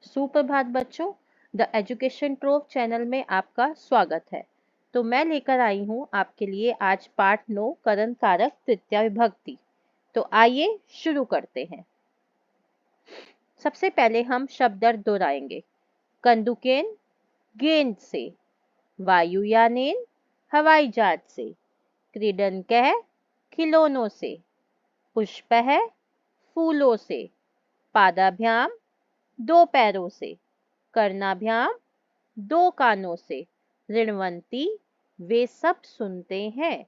सुप्रभात बच्चों, the education trove channel में आपका स्वागत है। तो मैं लेकर आई हूँ आपके लिए आज पाठ 9 करण कारक तृतीया विभक्ति। तो आइए शुरू करते हैं। सबसे पहले हम शब्द अर्थ दोहराएंगे। कंदुकेन गेंद से, वायुयानेन हवाई जहाज से, क्रीडनकः खिलौनों से, पुष्पः फूलों से, पादाभ्याम दो पैरों से, कर्णाभ्याम दो कानों से, ऋणवंती वे सब सुनते हैं,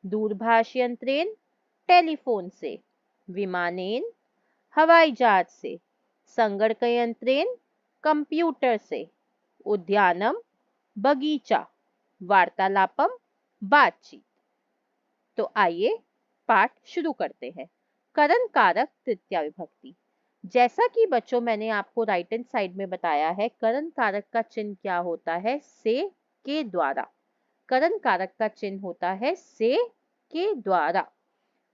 दूरभाष यंत्रेन टेलीफोन से, विमानेन हवाई जहाज से, संगणक यंत्रेन कंप्यूटर से, उद्यानम बगीचा, वार्तालापम बातचीत। तो आइए पाठ शुरू करते हैं। करण कारक तृतीया विभक्ति। जैसा कि बच्चों मैंने आपको राइट हैंड साइड में बताया है, करण कारक का चिन्ह क्या होता है? से के द्वारा। करण कारक का चिन्ह होता है से के द्वारा।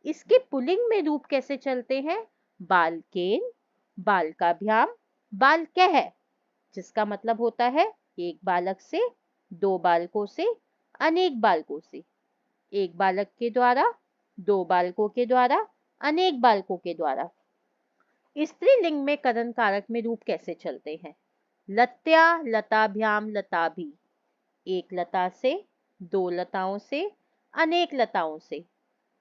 इसके पुल्लिंग में रूप कैसे चलते हैं? बालकेन, बालकाभ्याम, बालकः, जिसका मतलब होता है एक बालक से, दो बालकों से, अनेक बालकों से, एक बालक के द्वारा, दो बालकों के द्वारा, अनेक बालकों के द्वारा। स्त्रीलिंग में करण कारक में रूप कैसे चलते हैं? लत्या, लताभ्याम, लताभि, एक लता से, दो लताओं से, अनेक लताओं से।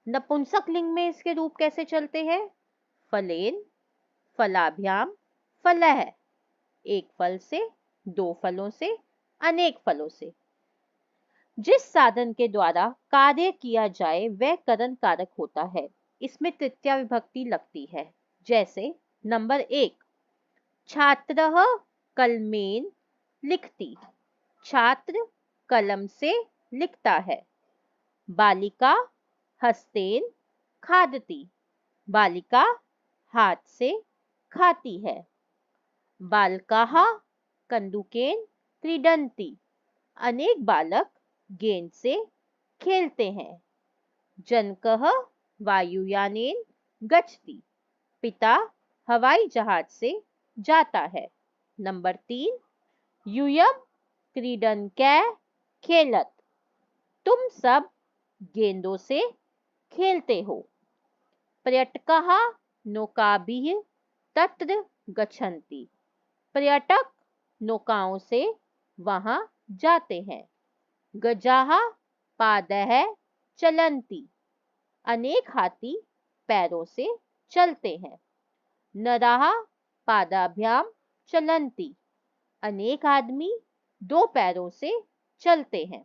नपुंसक लिंग में इसके रूप कैसे चलते हैं? फलेन, फलाभ्याम, फलः, एक फल से, दो फलों से, अनेक फलों से। जिस साधन के द्वारा कार्य किया जाए वह करण कारक होता है। इसमें तृतीया विभक्ति लगती है। जैसे नंबर 1, छात्रः कलमेन लिखती, छात्र कलम से लिखता है। बालिका हस्तेन खादती, बालिका हाथ से खाती है। बालकाः कंदुकेन क्रीडन्ति, अनेक बालक गेंद से खेलते हैं। जनकः वायुयानेन गच्छति, पिता हवाई जहाज से जाता है। नंबर 3, यूयम क्रीडनकः खेलत, तुम सब गेंदों से खेलते हो। पर्यटकः नौकाभिः तत्र गच्छन्ति, पर्यटक नौकाओं से वहां जाते हैं। गजाः पादः चलन्ति, अनेक हाथी पैरों से चलते हैं। नराः पादाभ्याम चलन्ति, अनेक आदमी दो पैरों से चलते हैं।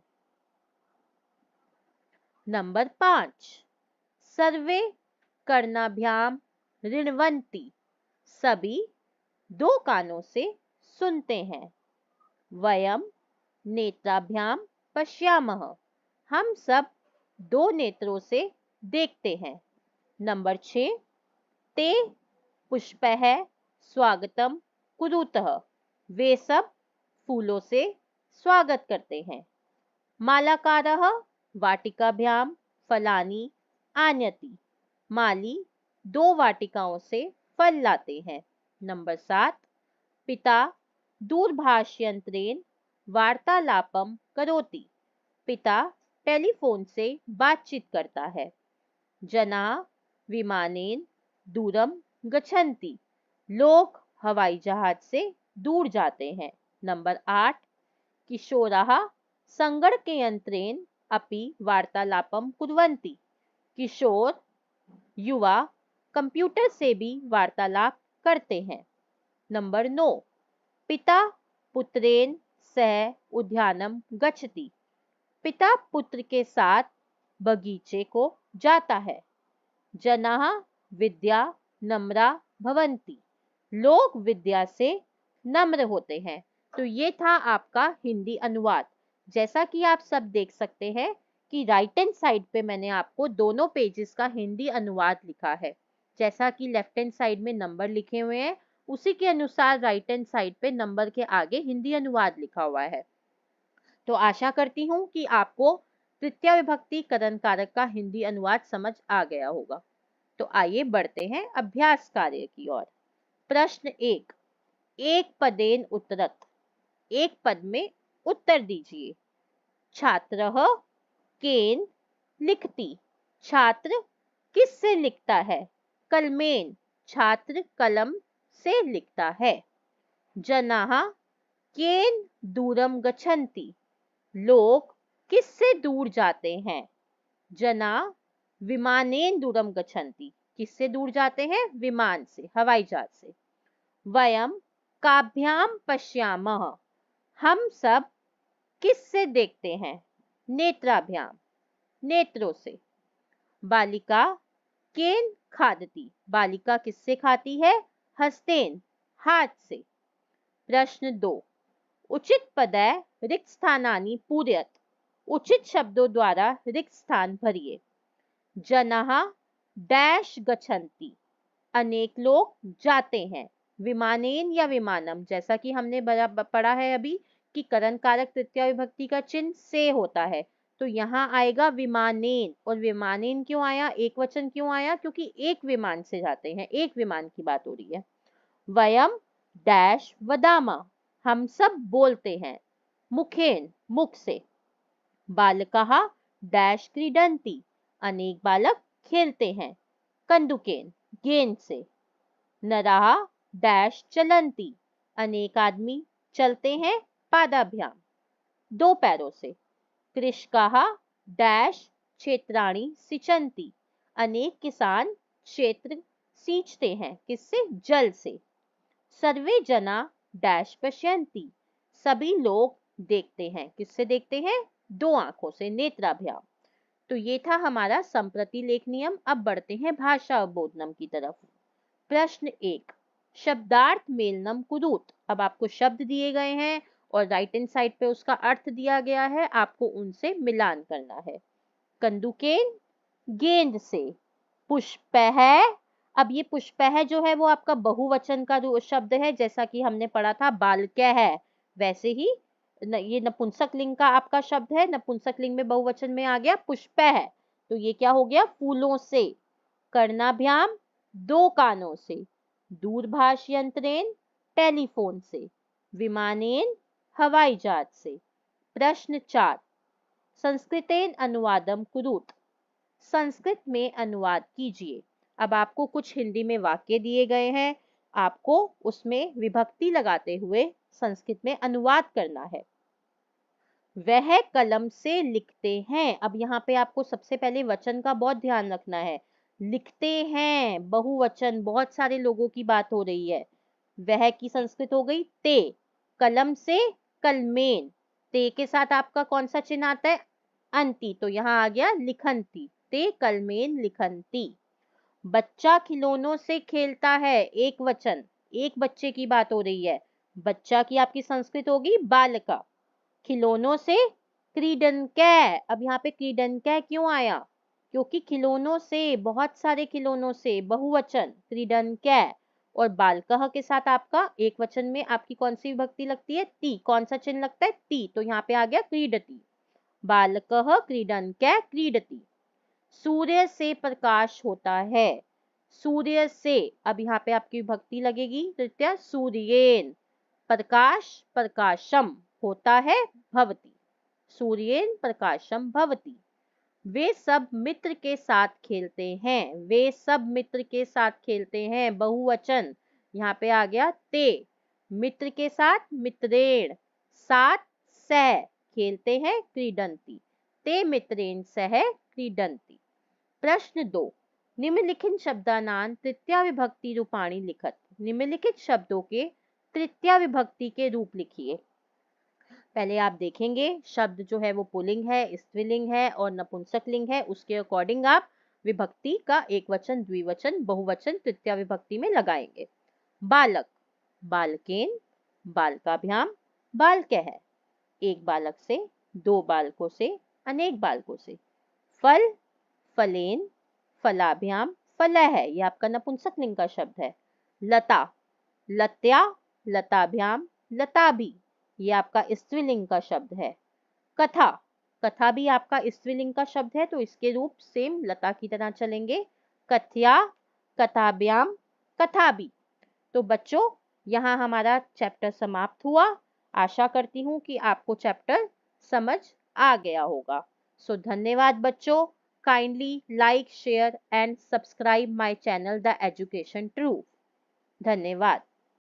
नंबर 5, सर्वे कर्णाभ्याम ऋणवन्ति, सभी दो कानों से सुनते हैं। वयम नेत्राभ्याम पश्यामः, हम सब दो नेत्रों से देखते हैं। नंबर 6, ते पुष्पः स्वागतम कुरुतः, वे सब फूलों से स्वागत करते हैं। मालाकारः वाटिकाभ्याम फलानि आनयति, माली दो वाटिकाओं से फल लाते हैं। नंबर 7, पिता दूरभाषयंत्रेण वार्तालापम करोति, पिता टेलीफोन से बातचीत करता है। जनाः विमानेन दूरम गच्छन्ति, लोग हवाई जहाज से दूर जाते हैं। नंबर 8, किशोराः संगणकयंत्रेण अपि वार्तालापम कुर्वन्ति, किशोर युवा कंप्यूटर से भी वार्तालाप करते हैं। नंबर 9, पिता पुत्रेण सह उद्यानम गच्छति, पिता पुत्र के साथ बगीचे को जाता है। जनाः विद्या नम्रा भवन्ति, लोग विद्या से नम्र होते हैं। तो ये था आपका हिंदी अनुवाद। जैसा कि आप सब देख सकते हैं कि राइट हैंड साइड पे मैंने आपको दोनों पेजेस का हिंदी अनुवाद लिखा है। जैसा कि लेफ्ट हैंड साइड में नंबर लिखे हुए हैं, उसी के अनुसार राइट हैंड साइड पे नंबर के आगे हिंदी अनुवाद लिखा हुआ है। तो आशा करती हूँ कि आपको तृतीया विभक्ति करण कारक का हिंदी अनुवाद समझ आ गया होगा। तो आइए बढ़ते हैं अभ्यास कार्य की ओर। प्रश्न 1, एक पदेन उत्तरत, एक पद में उत्तर दीजिए। छात्रः केन लिखति, छात्र किससे लिखता है? कलमेन, छात्र कलम से लिखता है। जनाः केन दूरम गच्छन्ति, लोग किससे दूर जाते हैं? जना विमानेन दूरम गच्छन्ति, किससे दूर जाते हैं? विमान से, हवाई जहाज से। वयम काभ्याम पश्यामः, हम सब किससे देखते हैं? नेत्राभ्याम, नेत्रों से। बालिका केन खादती, बालिका किससे खाती है? हस्तेन, हाथ से। प्रश्न 2, उचित पदय रिक्त स्थानानि पूरयत, उचित शब्दों द्वारा रिक्त स्थान भरिए। जनाः डैश गच्छन्ति, अनेक लोग जाते हैं। विमानेन या विमानम, जैसा कि हमने पढ़ा है अभी कि करण कारक तृतीया विभक्ति का चिन्ह से होता है, तो यहाँ आएगा विमानेन। और विमानेन क्यों आया, एक वचन क्यों आया? क्योंकि एक विमान से जाते हैं, एक विमान की बात हो रही है। वयम डैश वदामा, हम सब बोलते हैं। मुखेन, मुख से। बालकाः डैश क्रीडन्ति, अनेक बालक खेलते हैं। कंदुकेन, गेंद से। नराः डैश चलन्ति, अनेक आदमी चलते हैं। पादाभ्याम, दो पैरों से। कृषकाः डैश क्षेत्राणि सिंचन्ति, अनेक किसान क्षेत्र सींचते हैं। किससे? जल से। सर्वे जना डैश पश्यन्ति, सभी लोग देखते हैं। किससे देखते हैं? दो आंखों से, नेत्राभ्याम। तो ये था हमारा संप्रति लेख नियम। अब बढ़ते हैं भाषा अवबोधनम की तरफ। प्रश्न 1, शब्दार्थ मेलनम कुरूत। अब आपको शब्द दिए गए हैं और राइट हैंड साइड पे उसका अर्थ दिया गया है, आपको उनसे मिलान करना है। कंदुकेन, गेंद से। पुष्प है, अब ये पुष्प है जो है वो आपका बहुवचन का शब्द है, जैसा कि हमने पढ़ा था बालकः है, वैसे ही ये नपुंसक लिंग का आपका शब्द है, नपुंसक लिंग में बहुवचन में आ गया पुष्प है, तो ये क्या हो गया? फूलों से। कर्णाभ्याम, दो कानों से। दूरभाष यंत्रेन, टेलीफोन से। विमानेन, हवाई जहाज से। प्रश्न 4, संस्कृतेन अनुवादम कुरुत, संस्कृत में अनुवाद कीजिए। अब आपको कुछ हिंदी में वाक्य दिए गए हैं, आपको उसमें विभक्ति लगाते हुए संस्कृत में अनुवाद करना है। वह कलम से लिखते हैं, अब यहाँ पे आपको सबसे पहले वचन का बहुत ध्यान रखना है। लिखते हैं, बहुवचन, बहुत सारे लोगों की बात हो रही है। वह की संस्कृत हो गई ते। कलम से कलमेन, ते के साथ आपका कौन सा चिन्ह आता है? अंति, तो यहाँ आ गया लिखंती, ते कलमेन लिखंती। बच्चा खिलौनों से खेलता है, एक वचन, एक बच्चे की बात हो रही है। बच्चा की आपकी संस्कृत होगी बालका। खिलौनों से क्रीडनकै, अब यहाँ पे क्रीडनकै क्यों आया? क्योंकि खिलौनों से, बहुत सारे खिलौनों से, बहुवचन क्रीडनकै। और बालकः के साथ आपका एक वचन में आपकी कौन सी विभक्ति लगती है? ती, कौन सा चिन्ह लगता है? ती, तो यहाँ पे आ गया क्रीडति। बालकः क्रीडनकै क्रीडति। सूर्य से प्रकाश होता है, सूर्य से, अब यहाँ पे आपकी विभक्ति लगेगी तृतीया, सूर्येन। प्रकाश, प्रकाशम होता है, भवति। सूर्येन प्रकाशम भवति। वे सब मित्र के साथ खेलते हैं, वे सब मित्र के साथ खेलते हैं, बहुवचन, यहाँ पे आ गया ते। मित्र के साथ मित्रेण, साथ सह खेलते हैं, क्रीडंती। ते मित्रेण सह क्रीडंती। प्रश्न 2, निम्नलिखित शब्दानां तृतीया विभक्ति रूपाणि लिखत, निम्नलिखित शब्दों के तृतीया विभक्ति के रूप लिखिए। पहले आप देखेंगे शब्द जो है वो पुल्लिंग है, स्त्रीलिंग है और नपुंसक लिंग है, उसके अकॉर्डिंग आप विभक्ति का एक वचन, द्विवचन, बहुवचन तृतीया विभक्ति में लगाएंगे। बालक, बालकेन, बालकाभ्याम, बालकः, एक बालक से, दो बालकों से, अनेक बालकों से। फल, फलेन, फलाभ्याम, फलः, यह आपका नपुंसक लिंग का शब्द है। लता, लत्या, लताभ्याम, लताभि, ये आपका स्त्रीलिंग का शब्द है। कथा, कथा भी आपका स्त्रीलिंग का शब्द है, तो इसके रूप सेम लता की तरह चलेंगे। कथ्या, कथाभ्याम, कथाभि। तो बच्चों यहाँ हमारा चैप्टर समाप्त हुआ। आशा करती हूँ कि आपको चैप्टर समझ आ गया होगा। सो धन्यवाद बच्चों। Kindly like, share and subscribe my channel the education truth. धन्यवाद।